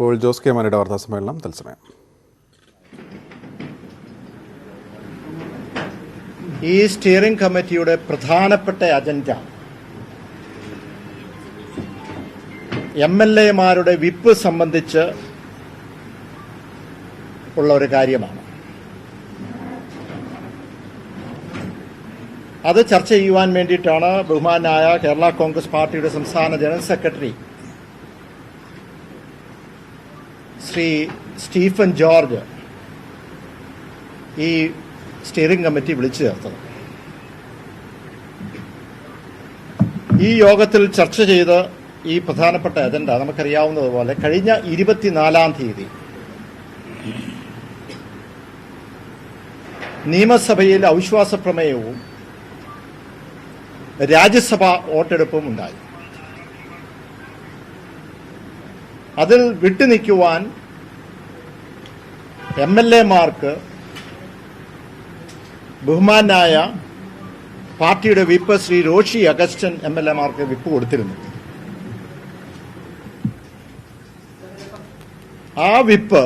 ഇപ്പോൾ ജോസ് കെ മാണിയുടെ വാർത്താ സമ്മേളനം തത്സമയം. ഈ സ്റ്റിയറിംഗ് കമ്മിറ്റിയുടെ പ്രധാനപ്പെട്ട അജണ്ട MLA-മാരുടെ വിപ്പ് സംബന്ധിച്ച് ഉള്ള ഒരു കാര്യമാണ്. അത് ചർച്ച ചെയ്യുവാൻ വേണ്ടിയിട്ടാണ് ബഹുമാനായ കേരള കോൺഗ്രസ് പാർട്ടിയുടെ സംസ്ഥാന general secretary Shri Stephen George ഈ സ്റ്റിയറിംഗ് കമ്മിറ്റി വിളിച്ചു ചേർത്തത്. ഈ യോഗത്തിൽ ചർച്ച ചെയ്ത് ഈ പ്രധാനപ്പെട്ട അജണ്ട നമുക്കറിയാവുന്നതുപോലെ കഴിഞ്ഞ 24-ാം തീയതി നിയമസഭയിൽ അവിശ്വാസ പ്രമേയവും രാജ്യസഭ വോട്ടെടുപ്പും ഉണ്ടായി. അതിൽ വിട്ടുനിൽക്കുവാൻ MLA-മാർക്ക് ബഹുമാനായ പാർട്ടിയുടെ വിപ്പ് ശ്രീ റോഷി അഗസ്റ്റൻ MLA-മാർക്ക് വിപ്പ് കൊടുത്തിരുന്നു. ആ വിപ്പ്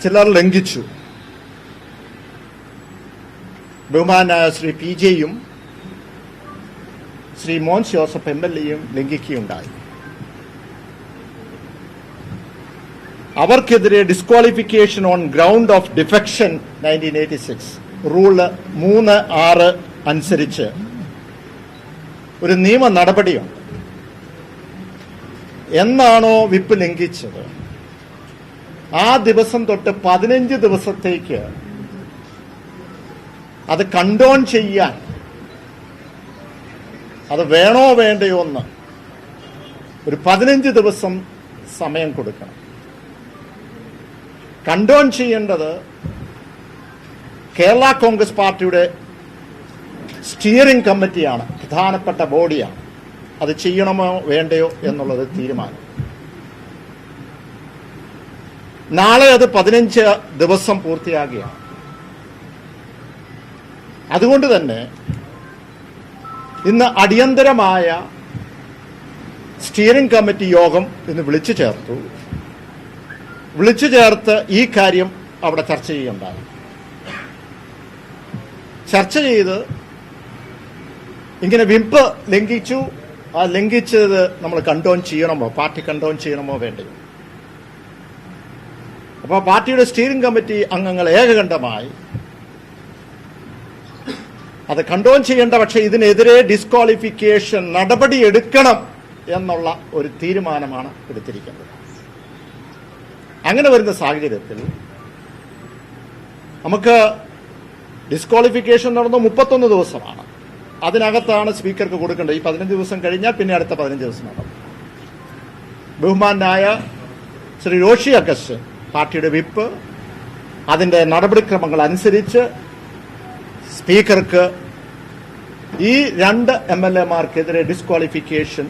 ചിലർ ലംഘിച്ചു. ബഹുമാനായ ശ്രീ PJ-യും ശ്രീ മോൻസ് ജോസഫ് MLA-യും ലംഘിക്കുകയുണ്ടായി. അവർക്കെതിരെ disqualification on ground of defection 1986 rule 3(6) അനുസരിച്ച് ഒരു നിയമ നടപടിയുണ്ട്. എന്നാണോ വിപ്പ് ലംഘിച്ചത് ആ ദിവസം തൊട്ട് 15 ദിവസത്തേക്ക് അത് കണ്ടോൺ ചെയ്യാൻ, അത് വേണോ വേണ്ടയോ എന്ന് ഒരു 15 ദിവസം സമയം കൊടുക്കണം. കണ്ടോൺ ചെയ്യേണ്ടത് കേരള കോൺഗ്രസ് പാർട്ടിയുടെ സ്റ്റിയറിംഗ് കമ്മിറ്റിയാണ്, പ്രധാനപ്പെട്ട ബോഡിയാണ്. അത് ചെയ്യണമോ വേണ്ടയോ എന്നുള്ളത് തീരുമാനം. നാളെ അത് 15 ദിവസം പൂർത്തിയാകുകയാണ്. അതുകൊണ്ട് തന്നെ ഇന്ന് അടിയന്തരമായ സ്റ്റിയറിംഗ് കമ്മിറ്റി യോഗം ഇന്ന് വിളിച്ചു ചേർത്തു. വിളിച്ചു ചേർത്ത് ഈ കാര്യം അവിടെ ചർച്ച ചെയ്യുകയുണ്ടായി. ചർച്ച ചെയ്ത് ഇങ്ങനെ വിപ്പ് ലംഘിച്ചു, ആ ലംഘിച്ചത് നമ്മൾ കണ്ടോൺ ചെയ്യണമോ, പാർട്ടി കണ്ടോൺ ചെയ്യണമോ വേണ്ടയോ. അപ്പോൾ പാർട്ടിയുടെ സ്റ്റിയറിംഗ് കമ്മിറ്റി അംഗങ്ങൾ ഏകകണ്ഠമായി അത് കണ്ടോൺ ചെയ്യേണ്ട, പക്ഷേ ഇതിനെതിരെ ഡിസ്ക്വാളിഫിക്കേഷൻ നടപടി എടുക്കണം എന്നുള്ള ഒരു തീരുമാനമാണ് എടുത്തിരിക്കുന്നത്. അങ്ങനെ വരുന്ന സാഹചര്യത്തിൽ നമുക്ക് ഡിസ്ക്വാളിഫിക്കേഷൻ നടന്ന 31 ദിവസമാണ്. അതിനകത്താണ് സ്പീക്കർക്ക് കൊടുക്കേണ്ടത്. ഈ 15 ദിവസം കഴിഞ്ഞാൽ പിന്നെ അടുത്ത 15 ദിവസം നടക്കും. ബഹുമാനായ ശ്രീ റോഷി അഗസ്റ്റൻ പാർട്ടിയുടെ വിപ്പ് അതിൻ്റെ നടപടിക്രമങ്ങൾ അനുസരിച്ച് സ്പീക്കർക്ക് ഈ 2 MLA-മാർക്കെതിരെ ഡിസ്ക്വാളിഫിക്കേഷൻ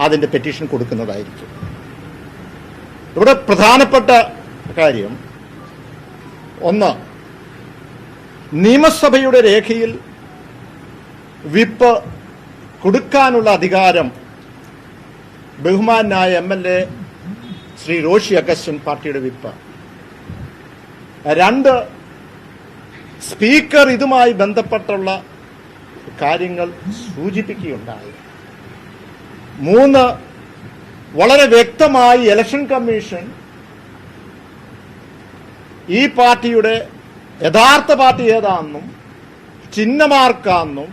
അതിൻ്റെ പെറ്റീഷൻ കൊടുക്കുന്നതായിരിക്കും. ഇവിടെ പ്രധാനപ്പെട്ട കാര്യം ഒന്ന്, നിയമസഭയുടെ രേഖയിൽ വിപ്പ് കൊടുക്കാനുള്ള അധികാരം ബഹുമാനായ MLA ശ്രീ റോഷി അഗസ്റ്റൻ പാർട്ടിയുടെ വിപ്പ്. 2, സ്പീക്കർ ഇതുമായി ബന്ധപ്പെട്ടുള്ള കാര്യങ്ങൾ സൂചിപ്പിക്കുകയുണ്ടായി. 3, വളരെ വ്യക്തമായി ഇലക്ഷൻ കമ്മീഷൻ ഈ പാർട്ടിയുടെ യഥാർത്ഥ പാർട്ടി ഏതാണെന്നും ചിഹ്നമാർക്കാണെന്നും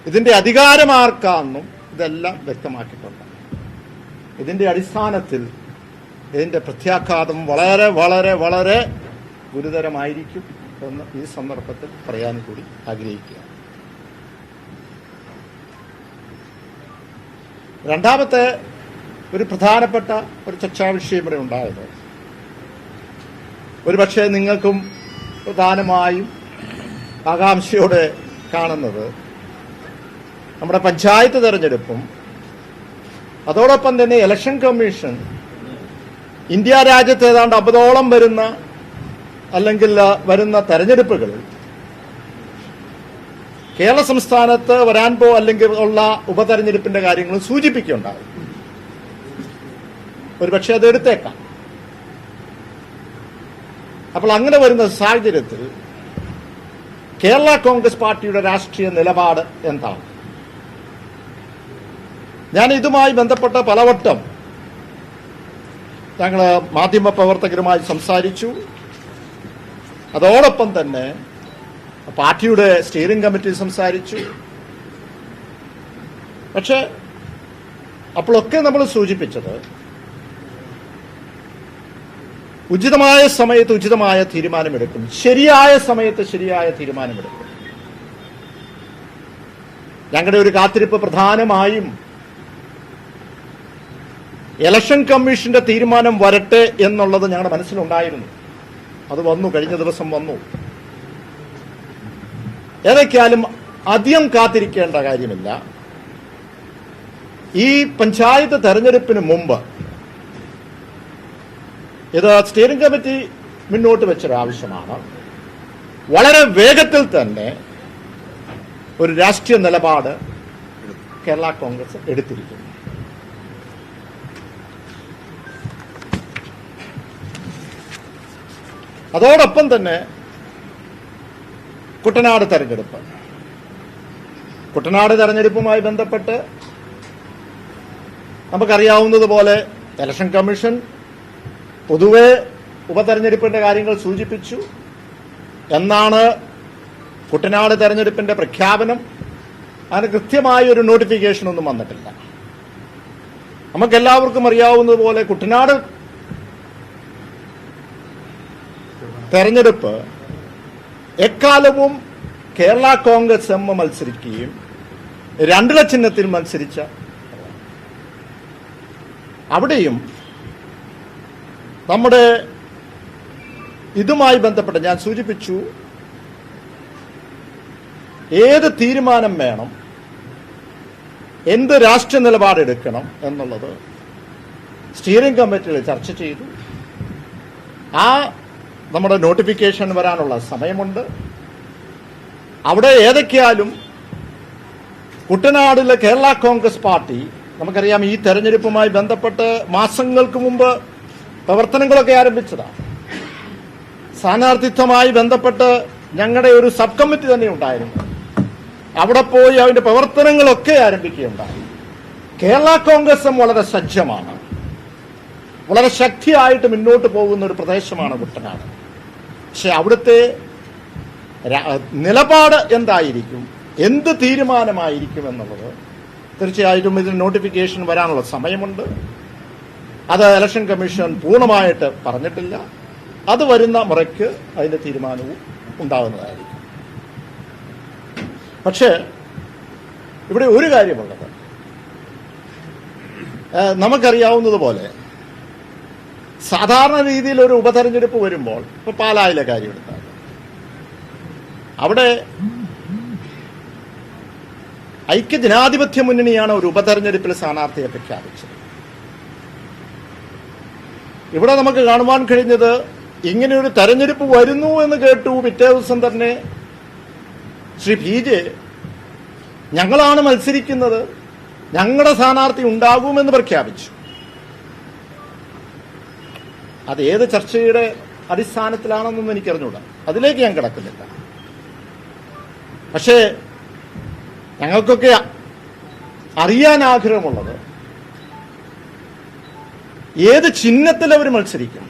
ഇതിന്റെ അധികാരമാർക്കാണെന്നും ഇതെല്ലാം വ്യക്തമാക്കിയിട്ടുണ്ട്. ഇതിന്റെ അടിസ്ഥാനത്തിൽ ഇതിന്റെ പ്രത്യാഘാതം വളരെ വളരെ വളരെ ഗുരുതരമായിരിക്കും എന്ന് ഈ സന്ദർഭത്തിൽ പറയാൻ കൂടി ആഗ്രഹിക്കുക. രണ്ടാമത്തെ ഒരു പ്രധാനപ്പെട്ട ഒരു ചർച്ചാ വിഷയം ഇവിടെ ഉണ്ടായത്, ഒരുപക്ഷെ നിങ്ങൾക്കും പ്രധാനമായും ആകാംക്ഷയോടെ കാണുന്നത് നമ്മുടെ പഞ്ചായത്ത് തെരഞ്ഞെടുപ്പും അതോടൊപ്പം തന്നെ ഇലക്ഷൻ കമ്മീഷൻ ഇന്ത്യ രാജ്യത്ത് ഏതാണ്ട് 50ഓളം വരുന്ന അല്ലെങ്കിൽ വരുന്ന തെരഞ്ഞെടുപ്പുകളിൽ കേരള സംസ്ഥാനത്ത് വരാൻ അല്ലെങ്കിൽ ഉള്ള ഉപതെരഞ്ഞെടുപ്പിന്റെ കാര്യങ്ങളും സൂചിപ്പിക്കുകയുണ്ടാകും. ഒരുപക്ഷെ അത് എടുത്തേക്കാം. അപ്പോൾ അങ്ങനെ വരുന്ന സാഹചര്യത്തിൽ കേരള കോൺഗ്രസ് പാർട്ടിയുടെ രാഷ്ട്രീയ നിലപാട് എന്താണ്? ഞാൻ ഇതുമായി ബന്ധപ്പെട്ട പലവട്ടം ഞങ്ങൾ മാധ്യമ പ്രവർത്തകരുമായി സംസാരിച്ചു. അതോടൊപ്പം തന്നെ പാർട്ടിയുടെ സ്റ്റിയറിംഗ് കമ്മിറ്റി സംസാരിച്ചു. പക്ഷെ അപ്പോഴൊക്കെ നമ്മൾ സൂചിപ്പിച്ചത് ഉചിതമായ സമയത്ത് ഉചിതമായ തീരുമാനമെടുക്കും, ശരിയായ സമയത്ത് ശരിയായ തീരുമാനമെടുക്കും. ഞങ്ങളുടെ ഒരു കാത്തിരിപ്പ് പ്രധാനമായും ഇലക്ഷൻ കമ്മീഷന്റെ തീരുമാനം വരട്ടെ എന്നുള്ളത് ഞങ്ങളുടെ മനസ്സിലുണ്ടായിരുന്നു. അത് വന്നു, കഴിഞ്ഞ ദിവസം വന്നു. ഏതൊക്കെയാലും അധികം കാത്തിരിക്കേണ്ട കാര്യമില്ല. ഈ പഞ്ചായത്ത് തെരഞ്ഞെടുപ്പിന് മുമ്പ് ഇത് സ്റ്റിയറിംഗ് കമ്മിറ്റി മുന്നോട്ട് വെച്ചൊരാവശ്യമാണ്. വളരെ വേഗത്തിൽ തന്നെ ഒരു രാഷ്ട്രീയ നിലപാട് കേരള കോൺഗ്രസ് എടുത്തിരിക്കുന്നു. അതോടൊപ്പം തന്നെ കുട്ടനാട് തെരഞ്ഞെടുപ്പുമായി ബന്ധപ്പെട്ട് നമുക്കറിയാവുന്നതുപോലെ ഇലക്ഷൻ കമ്മീഷൻ പൊതുവെ ഉപതെരഞ്ഞെടുപ്പിന്റെ കാര്യങ്ങൾ സൂചിപ്പിച്ചു. എന്നാണ് കുട്ടനാട് തെരഞ്ഞെടുപ്പിന്റെ പ്രഖ്യാപനം? അതിന് കൃത്യമായ ഒരു നോട്ടിഫിക്കേഷൻ ഒന്നും വന്നിട്ടില്ല. നമുക്കെല്ലാവർക്കും അറിയാവുന്നതുപോലെ കുട്ടനാട് തെരഞ്ഞെടുപ്പ് എക്കാലവും കേരള കോൺഗ്രസ് എം മത്സരിക്കുകയും 2 ചിഹ്നത്തിൽ മത്സരിച്ച അവിടെയും നമ്മുടെ ഇതുമായി ബന്ധപ്പെട്ട് ഞാൻ സൂചിപ്പിച്ചു, ഏത് തീരുമാനം വേണം, എന്ത് രാഷ്ട്രീയ നിലപാടെടുക്കണം എന്നുള്ളത് സ്റ്റിയറിംഗ് കമ്മിറ്റിയിൽ ചർച്ച ചെയ്തു. നമ്മുടെ നോട്ടിഫിക്കേഷൻ വരാനുള്ള സമയമുണ്ട്. അവിടെ ഏതൊക്കെയാലും കുട്ടനാടിലെ കേരള കോൺഗ്രസ് പാർട്ടി, നമുക്കറിയാം ഈ തെരഞ്ഞെടുപ്പുമായി ബന്ധപ്പെട്ട് മാസങ്ങൾക്ക് മുമ്പ് പ്രവർത്തനങ്ങളൊക്കെ ആരംഭിച്ചതാണ്. സ്ഥാനാർത്ഥിത്വമായി ബന്ധപ്പെട്ട് ഞങ്ങളുടെ ഒരു സബ് കമ്മിറ്റി തന്നെ ഉണ്ടായിരുന്നു. അവിടെ പോയി അതിന്റെ പ്രവർത്തനങ്ങളൊക്കെ ആരംഭിക്കുകയുണ്ടായി. കേരള കോൺഗ്രസും വളരെ സജ്ജമാണ്, വളരെ ശക്തിയായിട്ട് മുന്നോട്ട് പോകുന്ന ഒരു പ്രദേശമാണ് കുട്ടനാട്. പക്ഷെ അവിടുത്തെ നിലപാട് എന്തായിരിക്കും, എന്ത് തീരുമാനമായിരിക്കും എന്നുള്ളത് തീർച്ചയായിട്ടും ഇതിന് നോട്ടിഫിക്കേഷൻ വരാനുള്ള സമയമുണ്ട്. അത് ഇലക്ഷൻ കമ്മീഷൻ പൂർണ്ണമായിട്ട് പറഞ്ഞിട്ടില്ല. അത് വരുന്ന മുറയ്ക്ക് അതിന്റെ തീരുമാനവും ഉണ്ടാകുന്നതായിരിക്കും. പക്ഷേ ഇവിടെ ഒരു കാര്യമുള്ളത്, നമുക്കറിയാവുന്നതുപോലെ സാധാരണ രീതിയിൽ ഒരു ഉപതെരഞ്ഞെടുപ്പ് വരുമ്പോൾ, ഇപ്പൊ പാലായിലെ കാര്യം എടുത്താൽ, അവിടെ ഐക്യജനാധിപത്യ മുന്നണിയാണ് ഒരു ഉപതെരഞ്ഞെടുപ്പിൽ സ്ഥാനാർത്ഥിയെ പ്രഖ്യാപിച്ചത്. ഇവിടെ നമുക്ക് കാണുവാൻ കഴിഞ്ഞത്, ഇങ്ങനെയൊരു തെരഞ്ഞെടുപ്പ് വരുന്നു എന്ന് കേട്ടു പിറ്റേ ദിവസം തന്നെ ശ്രീ PJ ഞങ്ങളാണ് മത്സരിക്കുന്നത്, ഞങ്ങളുടെ സ്ഥാനാർത്ഥി ഉണ്ടാകുമെന്ന് പ്രഖ്യാപിച്ചു. അത് ഏത് ചർച്ചയുടെ അടിസ്ഥാനത്തിലാണെന്നൊന്നും എനിക്കറിഞ്ഞൂടാ, അതിലേക്ക് ഞാൻ കിടക്കുന്നില്ല. പക്ഷേ ഞങ്ങൾക്കൊക്കെ അറിയാൻ ആഗ്രഹമുള്ളത്, ഏത് ചിഹ്നത്തിൽ അവർ മത്സരിക്കും,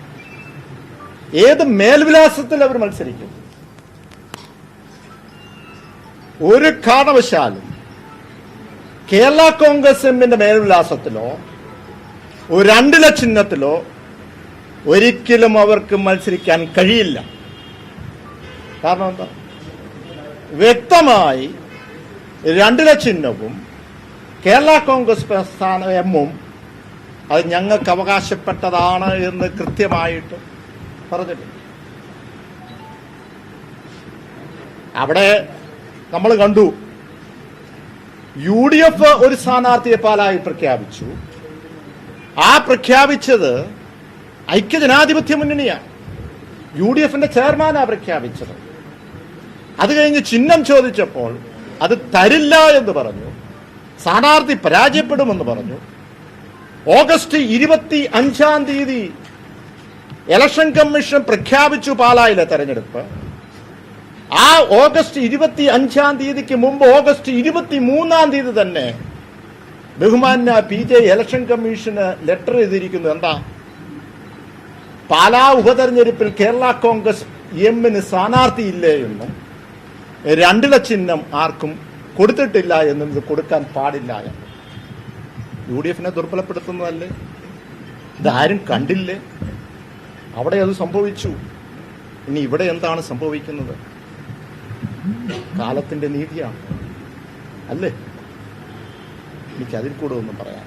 ഏത് മേൽവിലാസത്തിൽ അവർ മത്സരിക്കും. ഒരു കാരണവശാലും കേരള കോൺഗ്രസ് എമ്മിന്റെ മേൽവിലാസത്തിലോ 2 ചിഹ്നത്തിലോ ഒരിക്കലും അവർക്ക് മത്സരിക്കാൻ കഴിയില്ല. കാരണം എന്താ? വ്യക്തമായി 2 ചിഹ്നവും കേരള കോൺഗ്രസ് പ്രസ്ഥാന എമ്മും അത് ഞങ്ങൾക്ക് അവകാശപ്പെട്ടതാണ് എന്ന് കൃത്യമായിട്ട് പറഞ്ഞിട്ടുണ്ട്. അവിടെ നമ്മൾ കണ്ടു, UDF ഒരു സ്ഥാനാർത്ഥിയെ പാലായി പ്രഖ്യാപിച്ചു. ആ പ്രഖ്യാപിച്ചത് ഐക്യജനാധിപത്യ മുന്നണിയാണ്. UDFന്റെ ചെയർമാനാണ് പ്രഖ്യാപിച്ചത്. അത് കഴിഞ്ഞ് ചിഹ്നം ചോദിച്ചപ്പോൾ അത് തരില്ല എന്ന് പറഞ്ഞു. സ്ഥാനാർത്ഥി പരാജയപ്പെടുമെന്ന് പറഞ്ഞു. ഓഗസ്റ്റ് 25 ഇലക്ഷൻ കമ്മീഷൻ പ്രഖ്യാപിച്ചു പാലായിലെ തെരഞ്ഞെടുപ്പ്. ആ ഓഗസ്റ്റ് 25 മുമ്പ് ഓഗസ്റ്റ് 23 തന്നെ ബഹുമാന്യ PJ ഇലക്ഷൻ കമ്മീഷന് ലെറ്റർ എഴുതിയിരിക്കുന്നു. എന്താ? പാലാ ഉപതെരഞ്ഞെടുപ്പിൽ കേരള കോൺഗ്രസ് എമ്മിന് സ്ഥാനാർത്ഥിയില്ലേ എന്നും 2 ചിഹ്നം ആർക്കും കൊടുത്തിട്ടില്ല എന്നും ഇത് കൊടുക്കാൻ പാടില്ല എന്ന്. UDF ദുർബലപ്പെടുത്തുന്നതല്ലേ? ഇതാരും കണ്ടില്ലേ? അവിടെ അത് സംഭവിച്ചു. ഇനി ഇവിടെ എന്താണ് സംഭവിക്കുന്നത്? കാലത്തിന്റെ നീതിയാണ് അല്ലേ? എനിക്ക് അതിൽ കൂടെ ഒന്നും പറയാം.